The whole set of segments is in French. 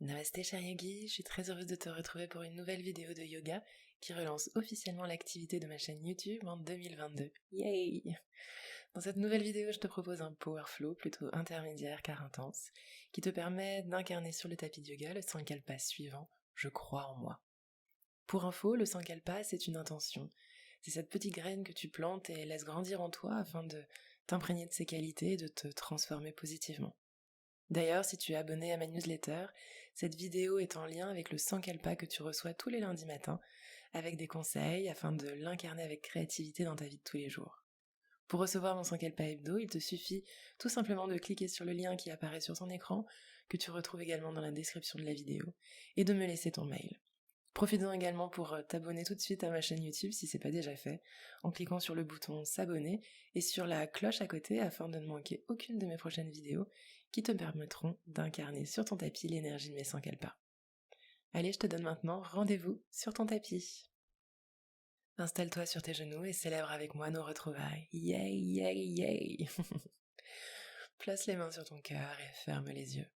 Namasté cher Yogi, je suis très heureuse de te retrouver pour une nouvelle vidéo de yoga qui relance officiellement l'activité de ma chaîne YouTube en 2022. Yay! Dans cette nouvelle vidéo, je te propose un power flow plutôt intermédiaire car intense qui te permet d'incarner sur le tapis de yoga le sankalpa suivant, je crois en moi. Pour info, le sankalpa c'est une intention. C'est cette petite graine que tu plantes et laisses grandir en toi afin de t'imprégner de ses qualités et de te transformer positivement. D'ailleurs, si tu es abonné à ma newsletter, cette vidéo est en lien avec le Sankalpa que tu reçois tous les lundis matins, avec des conseils afin de l'incarner avec créativité dans ta vie de tous les jours. Pour recevoir mon Sankalpa Hebdo, il te suffit tout simplement de cliquer sur le lien qui apparaît sur ton écran, que tu retrouves également dans la description de la vidéo, et de me laisser ton mail. Profites-en également pour t'abonner tout de suite à ma chaîne YouTube si c'est pas déjà fait, en cliquant sur le bouton s'abonner et sur la cloche à côté afin de ne manquer aucune de mes prochaines vidéos qui te permettront d'incarner sur ton tapis l'énergie de mes sankalpas. Allez, je te donne maintenant rendez-vous sur ton tapis. Installe-toi sur tes genoux et célèbre avec moi nos retrouvailles. Yay, yay, yay! Place les mains sur ton cœur et ferme les yeux.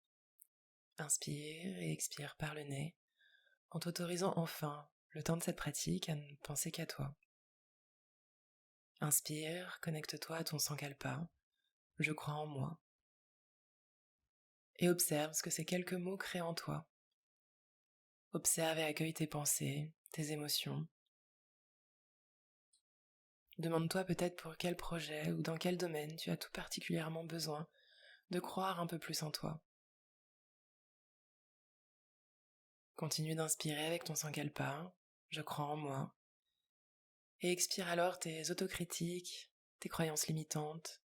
Inspire et expire par le nez, en t'autorisant enfin, le temps de cette pratique, à ne penser qu'à toi. Inspire, connecte-toi à ton sankalpa, je crois en moi. Et observe ce que ces quelques mots créent en toi. Observe et accueille tes pensées, tes émotions. Demande-toi peut-être pour quel projet ou dans quel domaine tu as tout particulièrement besoin de croire un peu plus en toi. Continue d'inspirer avec ton sankalpa, je crois en moi. Et expire alors tes autocritiques, tes croyances limitantes,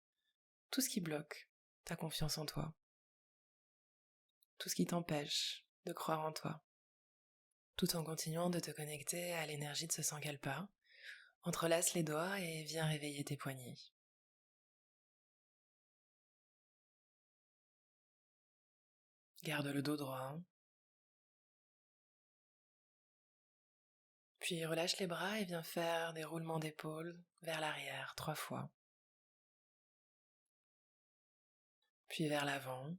tout ce qui bloque ta confiance en toi. Tout ce qui t'empêche de croire en toi. Tout en continuant de te connecter à l'énergie de ce sankalpa, entrelace les doigts et viens réveiller tes poignets. Garde le dos droit. Puis relâche les bras et viens faire des roulements d'épaule vers l'arrière 3 fois. Puis vers l'avant.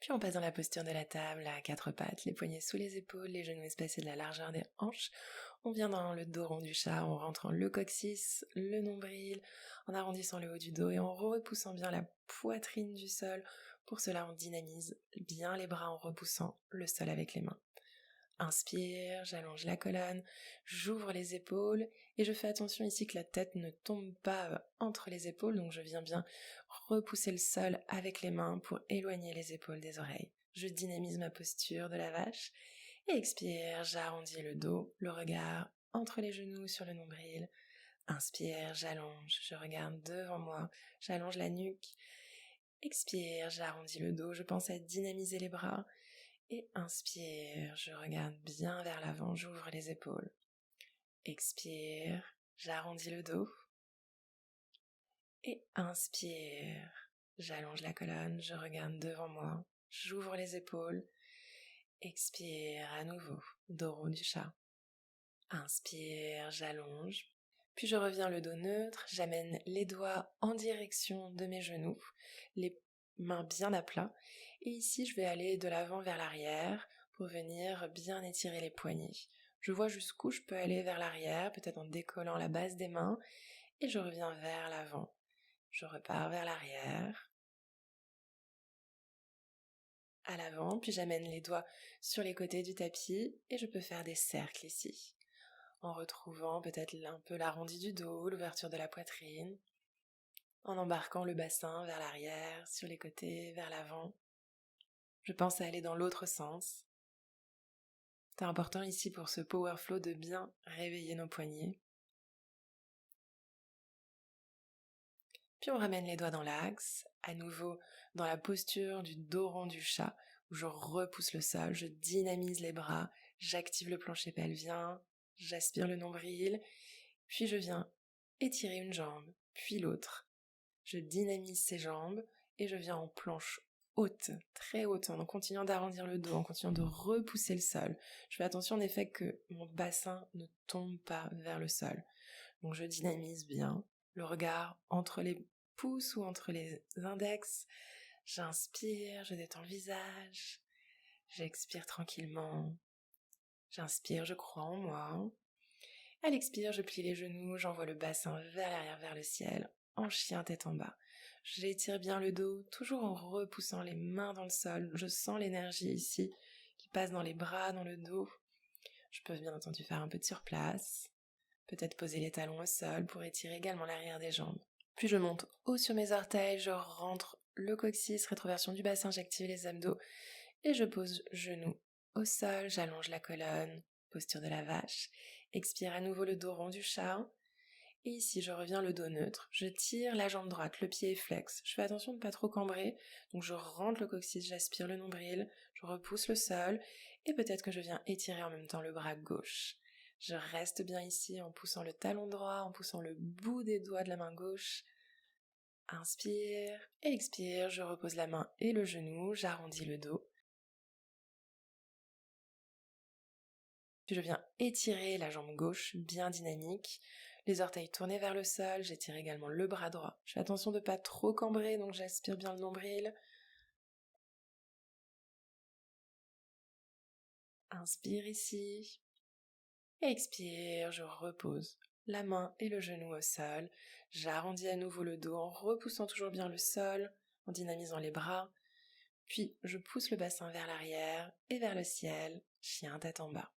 Puis on passe dans la posture de la table à 4 pattes, les poignets sous les épaules, les genoux espacés de la largeur des hanches. On vient dans le dos rond du chat, on rentre le coccyx, le nombril, en arrondissant le haut du dos et en repoussant bien la poitrine du sol. Pour cela, on dynamise bien les bras en repoussant le sol avec les mains. Inspire, j'allonge la colonne, j'ouvre les épaules et je fais attention ici que la tête ne tombe pas entre les épaules, donc je viens bien repousser le sol avec les mains pour éloigner les épaules des oreilles. Je dynamise ma posture de la vache et expire, j'arrondis le dos, le regard entre les genoux sur le nombril. Inspire, j'allonge, je regarde devant moi, j'allonge la nuque. Expire, j'arrondis le dos, je pense à dynamiser les bras. Et inspire, je regarde bien vers l'avant, j'ouvre les épaules. Expire, j'arrondis le dos. Et inspire, j'allonge la colonne, je regarde devant moi, j'ouvre les épaules. Expire à nouveau, dos rond du chat. Inspire, j'allonge. Puis je reviens le dos neutre, j'amène les doigts en direction de mes genoux, les mains bien à plat. Et ici, je vais aller de l'avant vers l'arrière pour venir bien étirer les poignets. Je vois jusqu'où je peux aller vers l'arrière, peut-être en décollant la base des mains, et je reviens vers l'avant. Je repars vers l'arrière, à l'avant, puis j'amène les doigts sur les côtés du tapis et je peux faire des cercles ici, en retrouvant peut-être un peu l'arrondi du dos, l'ouverture de la poitrine, en embarquant le bassin vers l'arrière, sur les côtés, vers l'avant. Je pense à aller dans l'autre sens. C'est important ici pour ce power flow de bien réveiller nos poignets. Puis on ramène les doigts dans l'axe, à nouveau dans la posture du dos rond du chat, où je repousse le sol, je dynamise les bras, j'active le plancher pelvien, j'aspire le nombril, puis je viens étirer une jambe, puis l'autre. Je dynamise ces jambes et je viens en planche haute, très haute, en continuant d'arrondir le dos, en continuant de repousser le sol. Je fais attention en effet que mon bassin ne tombe pas vers le sol. Donc je dynamise bien le regard entre les pouces ou entre les index. J'inspire, je détends le visage. J'expire tranquillement. J'inspire, je crois en moi. À l'expire, je plie les genoux, j'envoie le bassin vers l'arrière, vers le ciel, en chien tête en bas. J'étire bien le dos, toujours en repoussant les mains dans le sol. Je sens l'énergie ici qui passe dans les bras, dans le dos. Je peux bien entendu faire un peu de surplace. Peut-être poser les talons au sol pour étirer également l'arrière des jambes. Puis je monte haut sur mes orteils, je rentre le coccyx, rétroversion du bassin, j'active les abdos et je pose genoux au sol, j'allonge la colonne, posture de la vache. Expire à nouveau le dos rond du chat. Et ici, je reviens le dos neutre. Je tire la jambe droite, le pied est flex. Je fais attention de ne pas trop cambrer. Donc je rentre le coccyx, j'aspire le nombril, je repousse le sol. Et peut-être que je viens étirer en même temps le bras gauche. Je reste bien ici en poussant le talon droit, en poussant le bout des doigts de la main gauche. Inspire et expire, je repose la main et le genou, j'arrondis le dos. Puis je viens étirer la jambe gauche, bien dynamique. Les orteils tournés vers le sol, j'étire également le bras droit. Je fais attention de ne pas trop cambrer, donc j'aspire bien le nombril. Inspire ici. Expire, je repose la main et le genou au sol. J'arrondis à nouveau le dos en repoussant toujours bien le sol, en dynamisant les bras. Puis je pousse le bassin vers l'arrière et vers le ciel, chien tête en bas.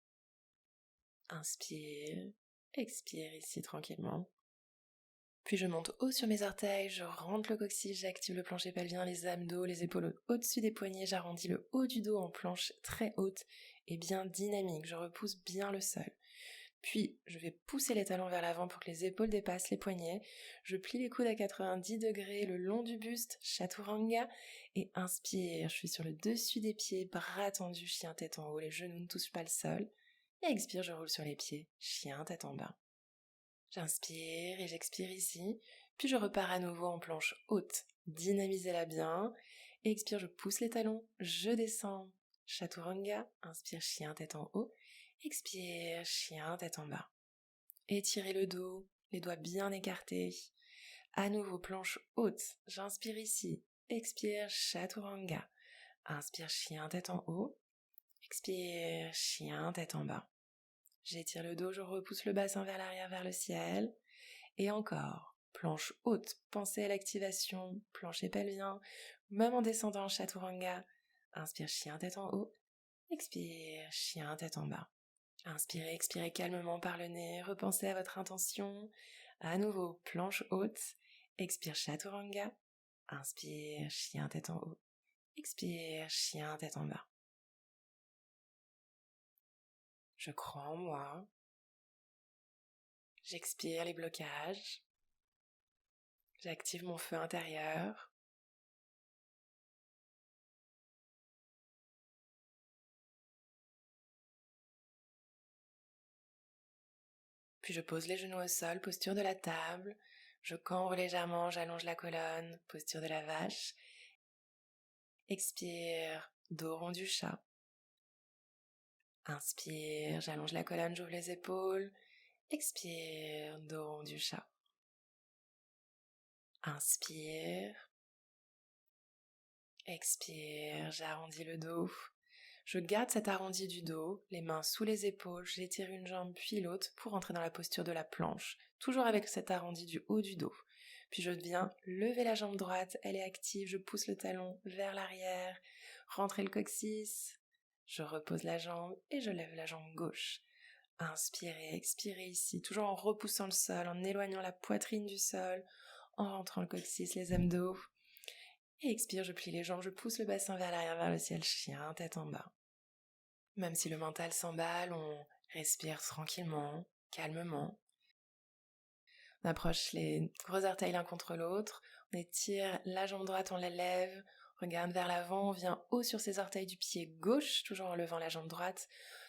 Inspire, expire ici tranquillement. Puis je monte haut sur mes orteils, je rentre le coccyx, j'active le plancher pelvien, les abdos, les épaules au-dessus des poignets, j'arrondis le haut du dos en planche très haute et bien dynamique, je repousse bien le sol. Puis je vais pousser les talons vers l'avant pour que les épaules dépassent les poignets, je plie les coudes à 90 degrés le long du buste, chaturanga, et inspire, je suis sur le dessus des pieds, bras tendus, chien tête en haut, les genoux ne touchent pas le sol, et expire, je roule sur les pieds, chien tête en bas. J'inspire et j'expire ici, puis je repars à nouveau en planche haute. Dynamisez-la bien. Et expire, je pousse les talons, je descends. Chaturanga, inspire, chien tête en haut. Expire, chien tête en bas. Étirez le dos, les doigts bien écartés. À nouveau, planche haute. J'inspire ici. Expire, chaturanga. Inspire, chien tête en haut. Expire, chien tête en bas. J'étire le dos, je repousse le bassin vers l'arrière, vers le ciel. Et encore, planche haute, pensez à l'activation, plancher pelvien, même en descendant, chaturanga. Inspire, chien tête en haut. Expire, chien tête en bas. Inspirez, expirez calmement par le nez, repensez à votre intention. À nouveau, planche haute. Expire, chaturanga. Inspire, chien tête en haut. Expire, chien tête en bas. Je crois en moi. J'expire les blocages. J'active mon feu intérieur. Puis je pose les genoux au sol, posture de la table. Je cambre légèrement, j'allonge la colonne, posture de la vache. Expire, dos rond du chat. Inspire, j'allonge la colonne, j'ouvre les épaules. Expire, dos rond du chat. Inspire. Expire, j'arrondis le dos. Je garde cet arrondi du dos, les mains sous les épaules, j'étire une jambe puis l'autre pour entrer dans la posture de la planche, toujours avec cet arrondi du haut du dos. Puis je viens lever la jambe droite, elle est active, je pousse le talon vers l'arrière, rentrer le coccyx, je repose la jambe et je lève la jambe gauche. Inspirez, expirez ici, toujours en repoussant le sol, en éloignant la poitrine du sol, en rentrant le coccyx, les abdos. Et expire, je plie les jambes, je pousse le bassin vers l'arrière, vers le ciel, chien, tête en bas. Même si le mental s'emballe, on respire tranquillement, calmement. On approche les gros orteils l'un contre l'autre, on étire la jambe droite, on la lève, on regarde vers l'avant, on vient haut sur ses orteils du pied gauche, toujours en levant la jambe droite,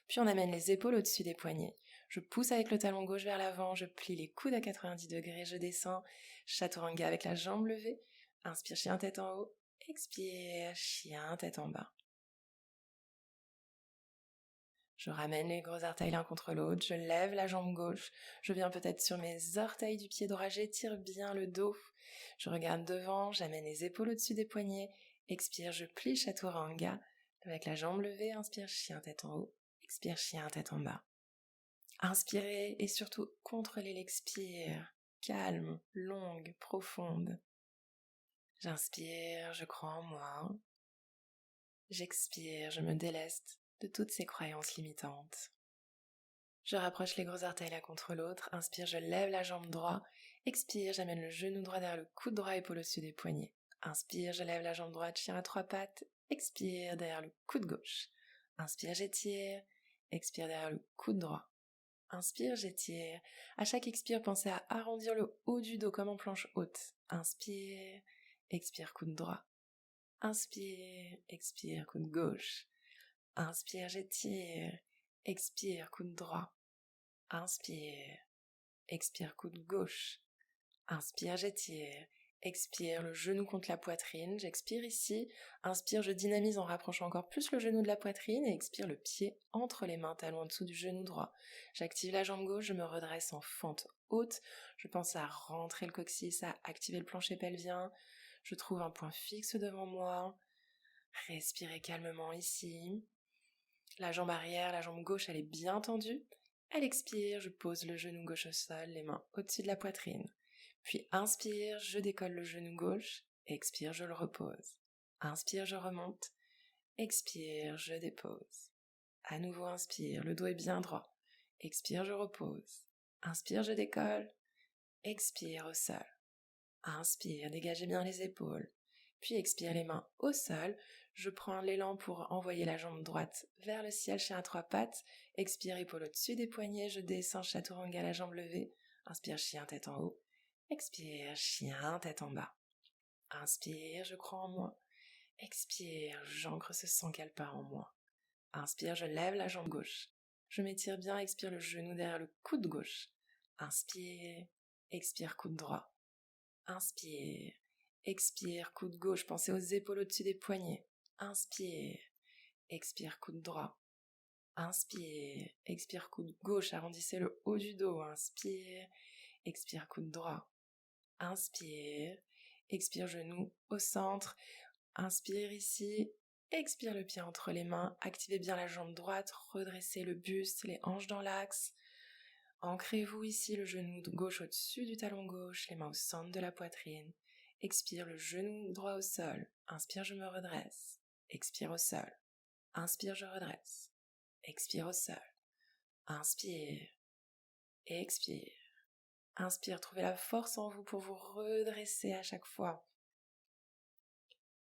puis on amène les épaules au-dessus des poignets. Je pousse avec le talon gauche vers l'avant, je plie les coudes à 90 degrés, je descends, chaturanga avec la jambe levée. Inspire, chien tête en haut. Expire, chien tête en bas. Je ramène les gros orteils l'un contre l'autre, je lève la jambe gauche, je viens peut-être sur mes orteils du pied droit, j'étire bien le dos. Je regarde devant, j'amène les épaules au-dessus des poignets, expire, je plie Chaturanga. Avec la jambe levée, inspire, chien tête en haut, expire, chien tête en bas. Inspirez et surtout contrôlez l'expire, calme, longue, profonde. J'inspire, je crois en moi. J'expire, je me déleste de toutes ces croyances limitantes. Je rapproche les gros orteils l'un contre l'autre, inspire, je lève la jambe droite, expire, j'amène le genou droit derrière le coude droit, épaule au-dessus des poignets. Inspire, je lève la jambe droite, chien à 3 pattes, expire derrière le coude gauche. Inspire, j'étire, expire derrière le coude droit. Inspire, j'étire. À chaque expire, pensez à arrondir le haut du dos comme en planche haute. Inspire, expire, coude droit. Inspire, expire, coude gauche. Inspire, j'étire. Expire, coude droit. Inspire, expire, coude gauche. Inspire, j'étire. Expire, le genou contre la poitrine. J'expire ici. Inspire, je dynamise en rapprochant encore plus le genou de la poitrine. Et expire, le pied entre les mains, talon en dessous du genou droit. J'active la jambe gauche, je me redresse en fente haute. Je pense à rentrer le coccyx, à activer le plancher pelvien. Je trouve un point fixe devant moi. Respirez calmement ici. La jambe arrière, la jambe gauche, elle est bien tendue. Elle expire, je pose le genou gauche au sol, les mains au-dessus de la poitrine. Puis inspire, je décolle le genou gauche. Expire, je le repose. Inspire, je remonte. Expire, je dépose. À nouveau, inspire, le dos est bien droit. Expire, je repose. Inspire, je décolle. Expire au sol. Inspire, dégagez bien les épaules. Puis expire les mains au sol. Je prends l'élan pour envoyer la jambe droite vers le ciel, chien à 3 pattes. Expire, épaule au-dessus des poignets. Je descends, chaturanga, la jambe levée. Inspire, chien, tête en haut. Expire, chien, tête en bas. Inspire, je crois en moi. Expire, j'ancre ce sang qu'elle part en moi. Inspire, je lève la jambe gauche. Je m'étire bien, expire le genou derrière le coude gauche. Inspire, expire, coude droit. Inspire, expire, coude gauche, pensez aux épaules au-dessus des poignets. Inspire, expire, coude droit. Inspire, expire, coude gauche, arrondissez le haut du dos. Inspire, expire, coude droit. Inspire, expire, genou au centre. Inspire ici, expire le pied entre les mains, activez bien la jambe droite, redressez le buste, les hanches dans l'axe. Ancrez-vous ici, le genou gauche au-dessus du talon gauche, les mains au centre de la poitrine. Expire, le genou droit au sol. Inspire, je me redresse. Expire au sol. Inspire, je redresse. Expire au sol. Inspire. Expire. Inspire, trouvez la force en vous pour vous redresser à chaque fois.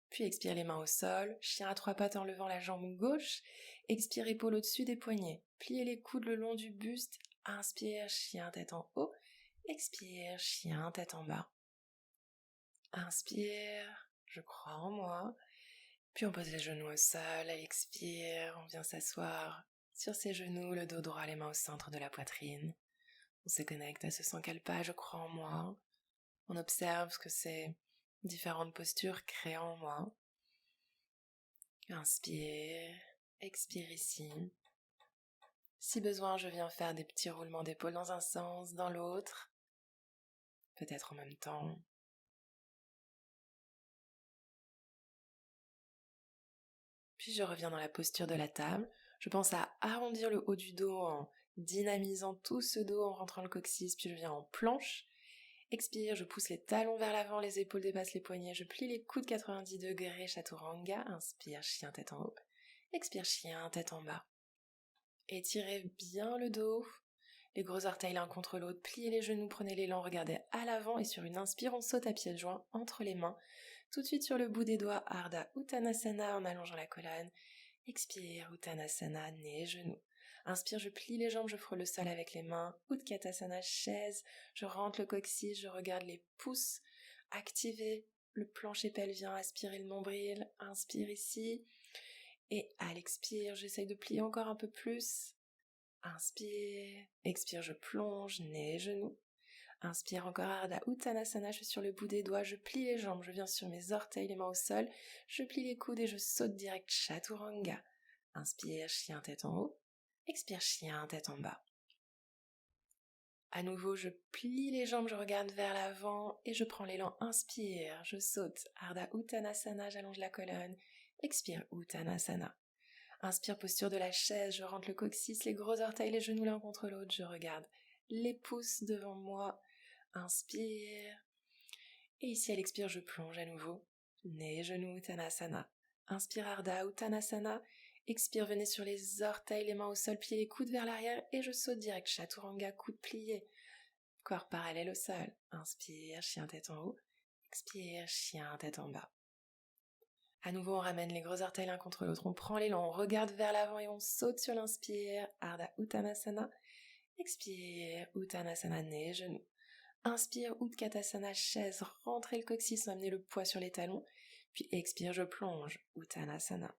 Puis expire les mains au sol, chien à 3 pattes en levant la jambe gauche. Expire, épaule au-dessus des poignets. Pliez les coudes le long du buste. Inspire, chien tête en haut. Expire, chien tête en bas. Inspire, je crois en moi. Puis on pose les genoux au sol, elle expire, on vient s'asseoir sur ses genoux, le dos droit, les mains au centre de la poitrine. On se connecte à ce sang qu'elle pas, je crois en moi. On observe ce que ces différentes postures créent en moi. Inspire, expire ici. Si besoin, je viens faire des petits roulements d'épaule dans un sens, dans l'autre. Peut-être en même temps. Puis je reviens dans la posture de la table. Je pense à arrondir le haut du dos en dynamisant tout ce dos en rentrant le coccyx. Puis je viens en planche. Expire, je pousse les talons vers l'avant, les épaules dépassent les poignets. Je plie les coudes 90 degrés, chaturanga. Inspire, chien tête en haut. Expire, chien tête en bas. Étirez bien le dos. Les gros orteils l'un contre l'autre. Pliez les genoux, prenez l'élan, regardez à l'avant. Et sur une inspire, on saute à pieds joints entre les mains. Tout de suite sur le bout des doigts, Ardha Uttanasana en allongeant la colonne. Expire, Uttanasana, nez, genoux. Inspire, je plie les jambes, je frôle le sol avec les mains. Utkatasana, chaise. Je rentre le coccyx, je regarde les pouces. Activez le plancher pelvien, aspirez le nombril. Inspire ici. Et à l'expire, j'essaye de plier encore un peu plus. Inspire. Expire, je plonge, nez, genoux. Inspire encore, Ardha Uttanasana, je suis sur le bout des doigts, je plie les jambes, je viens sur mes orteils, les mains au sol, je plie les coudes et je saute direct Chaturanga. Inspire, chien tête en haut. Expire, chien, tête en bas. À nouveau, je plie les jambes, je regarde vers l'avant et je prends l'élan. Inspire, je saute. Ardha Uttanasana, j'allonge la colonne. Expire, Uttanasana. Inspire, posture de la chaise, je rentre le coccyx, les gros orteils, les genoux l'un contre l'autre, je regarde les pouces devant moi. Inspire. Et ici, à l'expire, je plonge à nouveau. Nez, genoux, Uttanasana. Inspire, Ardha Uttanasana. Expire, venez sur les orteils, les mains au sol, pliez les coudes vers l'arrière et je saute direct. Chaturanga, coude plié. Corps parallèle au sol. Inspire, chien tête en haut. Expire, chien tête en bas. À nouveau, on ramène les gros orteils l'un contre l'autre. On prend l'élan, on regarde vers l'avant et on saute sur l'inspire. Ardha Uttanasana. Expire, Uttanasana, nez, genoux. Inspire, Utkatasana, chaise, rentrez le coccyx, amenez le poids sur les talons. Puis expire, je plonge, Uttanasana.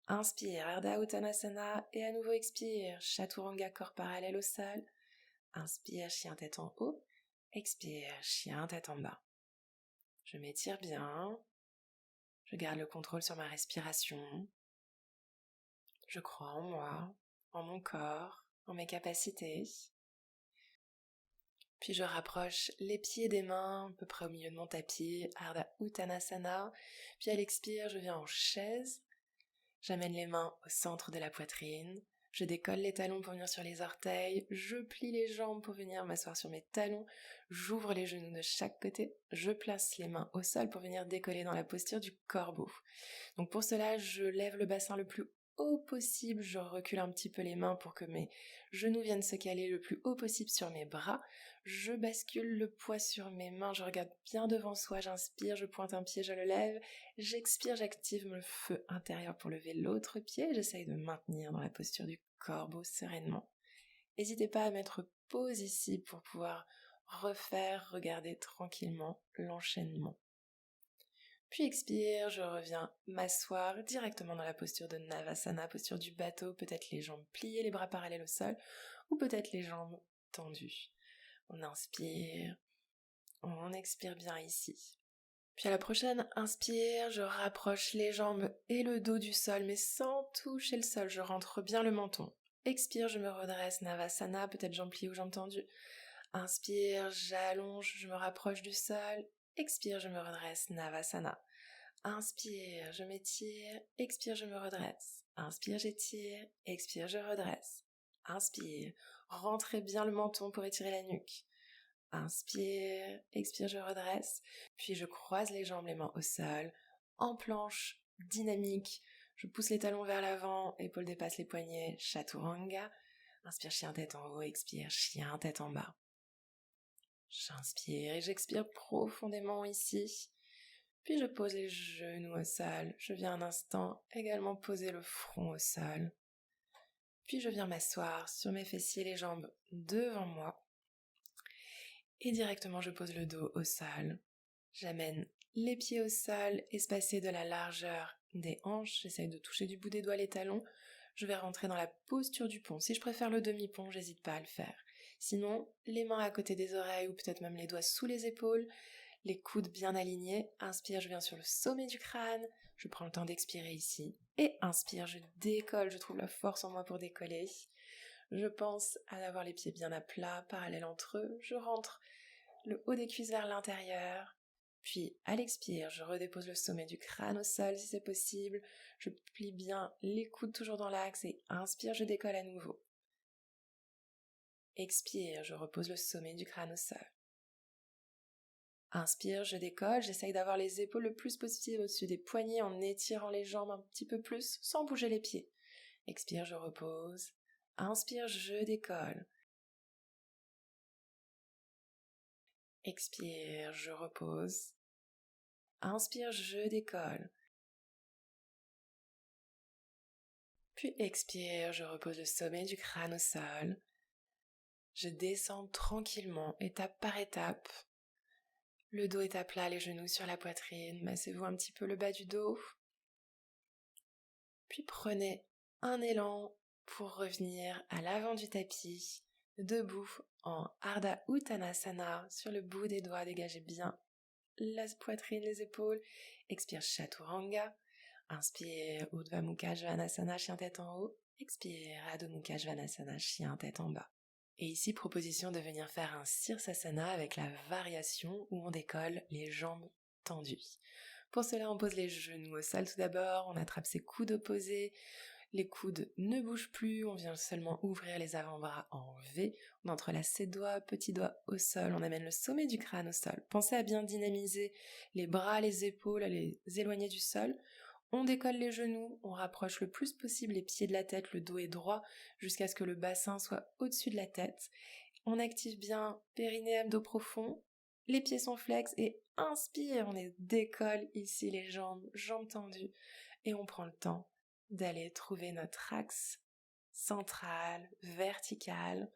Inspire, Ardha Uttanasana, et à nouveau expire, Chaturanga, corps parallèle au sol. Inspire, chien tête en haut. Expire, chien tête en bas. Je m'étire bien. Je garde le contrôle sur ma respiration. Je crois en moi, en mon corps, en mes capacités. Puis je rapproche les pieds des mains, à peu près au milieu de mon tapis, Ardha Uttanasana. Puis à l'expire, je viens en chaise. J'amène les mains au centre de la poitrine. Je décolle les talons pour venir sur les orteils. Je plie les jambes pour venir m'asseoir sur mes talons. J'ouvre les genoux de chaque côté. Je place les mains au sol pour venir décoller dans la posture du corbeau. Donc pour cela, je lève le bassin le plus haut possible. Je recule un petit peu les mains pour que mes genoux viennent se caler le plus haut possible sur mes bras. Je bascule le poids sur mes mains, je regarde bien devant soi, j'inspire, je pointe un pied, je le lève, j'expire, j'active le feu intérieur pour lever l'autre pied, j'essaye de maintenir dans la posture du corbeau sereinement. N'hésitez pas à mettre pause ici pour pouvoir regarder tranquillement l'enchaînement. Puis expire, je reviens m'asseoir directement dans la posture de Navasana, posture du bateau, peut-être les jambes pliées, les bras parallèles au sol, ou peut-être les jambes tendues. On inspire, on expire bien ici. Puis à la prochaine inspire, je rapproche les jambes et le dos du sol, mais sans toucher le sol, je rentre bien le menton. Expire, je me redresse, Navasana, peut-être jambes pliées ou jambes tendues. Inspire, j'allonge, je me rapproche du sol. Expire, je me redresse, Navasana. Inspire, je m'étire. Expire, je me redresse. Inspire, j'étire. Expire, je redresse. Inspire, rentrez bien le menton pour étirer la nuque. Inspire, expire, je redresse. Puis je croise les jambes, les mains au sol. En planche, dynamique. Je pousse les talons vers l'avant, épaules dépassent les poignets, Chaturanga. Inspire, chien tête en haut, expire, chien tête en bas. J'inspire et j'expire profondément ici. Puis je pose les genoux au sol. Je viens un instant également poser le front au sol. Puis je viens m'asseoir sur mes fessiers, les jambes devant moi. Et directement je pose le dos au sol. J'amène les pieds au sol, espacés de la largeur des hanches. J'essaye de toucher du bout des doigts les talons. Je vais rentrer dans la posture du pont. Si je préfère le demi-pont, j'hésite pas à le faire. Sinon, les mains à côté des oreilles ou peut-être même les doigts sous les épaules, les coudes bien alignés. Inspire, je viens sur le sommet du crâne. Je prends le temps d'expirer ici. Et inspire, je décolle, je trouve la force en moi pour décoller. Je pense à avoir les pieds bien à plat, parallèles entre eux. Je rentre le haut des cuisses vers l'intérieur. Puis, à l'expire, je redépose le sommet du crâne au sol si c'est possible. Je plie bien les coudes toujours dans l'axe et inspire, je décolle à nouveau. Expire, je repose le sommet du crâne au sol. Inspire, je décolle, j'essaye d'avoir les épaules le plus possible au-dessus des poignets en étirant les jambes un petit peu plus sans bouger les pieds. Expire, je repose. Inspire, je décolle. Expire, je repose. Inspire, je décolle. Puis expire, je repose le sommet du crâne au sol. Je descends tranquillement, étape par étape. Le dos est à plat, les genoux sur la poitrine. Massez-vous un petit peu le bas du dos. Puis prenez un élan pour revenir à l'avant du tapis, debout en Ardha Uttanasana. Sur le bout des doigts, dégagez bien la poitrine, les épaules. Expire, Chaturanga. Inspire, Urdhva Mukha Svanasana, chien tête en haut. Expire, Adho Mukha Svanasana, chien tête en bas. Et ici, proposition de venir faire un Sirsasana avec la variation où on décolle les jambes tendues. Pour cela, on pose les genoux au sol tout d'abord, on attrape ses coudes opposés, les coudes ne bougent plus, on vient seulement ouvrir les avant-bras en V, on entrelace ses doigts, petits doigts au sol, on amène le sommet du crâne au sol. Pensez à bien dynamiser les bras, les épaules, à les éloigner du sol. On décolle les genoux, on rapproche le plus possible les pieds de la tête, le dos est droit jusqu'à ce que le bassin soit au-dessus de la tête. On active bien périnée, abdos profond, les pieds sont flex et inspire, on les décolle ici les jambes, jambes tendues et on prend le temps d'aller trouver notre axe central, vertical,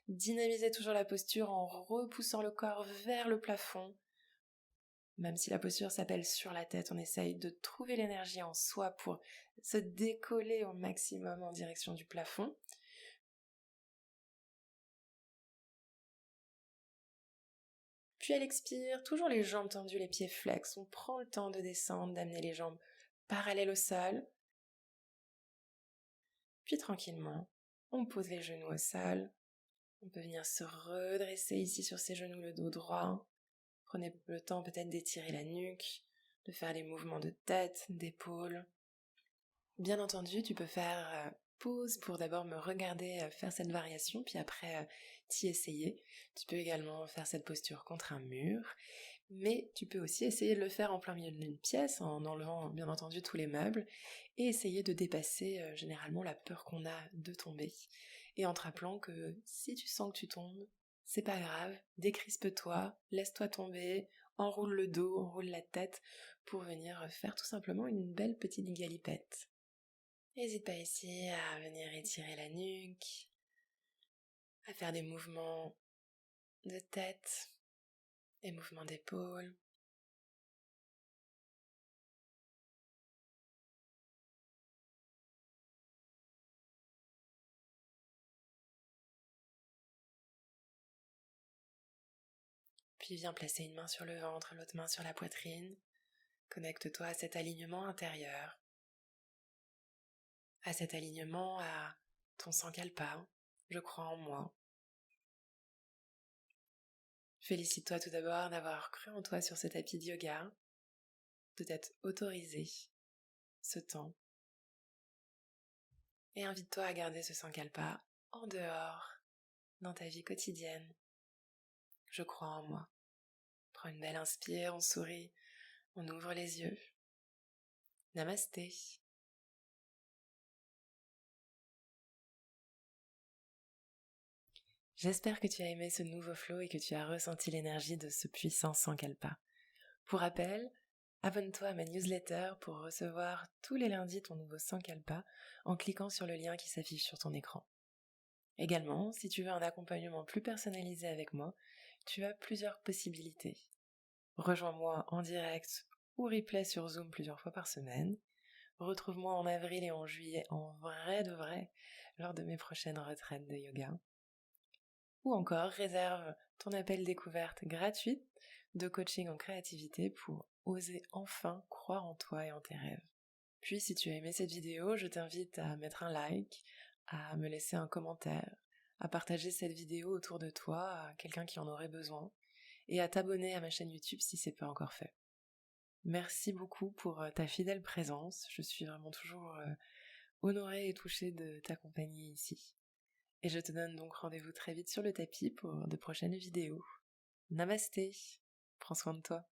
dynamiser toujours la posture en repoussant le corps vers le plafond. Même si la posture s'appelle sur la tête, on essaye de trouver l'énergie en soi pour se décoller au maximum en direction du plafond. Puis elle expire, toujours les jambes tendues, les pieds flex. On prend le temps de descendre, d'amener les jambes parallèles au sol. Puis tranquillement, on pose les genoux au sol. On peut venir se redresser ici sur ses genoux, le dos droit. Prenez le temps peut-être d'étirer la nuque, de faire les mouvements de tête, d'épaule. Bien entendu, tu peux faire pause pour d'abord me regarder faire cette variation, puis après t'y essayer. Tu peux également faire cette posture contre un mur, mais tu peux aussi essayer de le faire en plein milieu d'une pièce, en enlevant bien entendu tous les meubles, et essayer de dépasser généralement la peur qu'on a de tomber. Et en te rappelant que si tu sens que tu tombes, c'est pas grave, décrispe-toi, laisse-toi tomber, enroule le dos, enroule la tête, pour venir faire tout simplement une belle petite galipette. N'hésite pas ici à venir étirer la nuque, à faire des mouvements de tête, des mouvements d'épaule. Puis viens placer une main sur le ventre, l'autre main sur la poitrine. Connecte-toi à cet alignement intérieur, à cet alignement, à ton sankalpa. Je crois en moi. Félicite-toi tout d'abord d'avoir cru en toi sur ce tapis de yoga, de t'être autorisé ce temps. Et invite-toi à garder ce sankalpa en dehors, dans ta vie quotidienne. Je crois en moi. Prends une belle inspire, on sourit, on ouvre les yeux. Namasté. J'espère que tu as aimé ce nouveau flow et que tu as ressenti l'énergie de ce puissant sankalpa. Pour rappel, abonne-toi à ma newsletter pour recevoir tous les lundis ton nouveau sankalpa en cliquant sur le lien qui s'affiche sur ton écran. Également, si tu veux un accompagnement plus personnalisé avec moi, tu as plusieurs possibilités. Rejoins-moi en direct ou replay sur Zoom plusieurs fois par semaine. Retrouve-moi en avril et en juillet en vrai de vrai lors de mes prochaines retraites de yoga. Ou encore réserve ton appel découverte gratuit de coaching en créativité pour oser enfin croire en toi et en tes rêves. Puis si tu as aimé cette vidéo, je t'invite à mettre un like, à me laisser un commentaire, à partager cette vidéo autour de toi à quelqu'un qui en aurait besoin et à t'abonner à ma chaîne YouTube si c'est pas encore fait. Merci beaucoup pour ta fidèle présence, je suis vraiment toujours honorée et touchée de t'accompagner ici. Et je te donne donc rendez-vous très vite sur le tapis pour de prochaines vidéos. Namasté, prends soin de toi.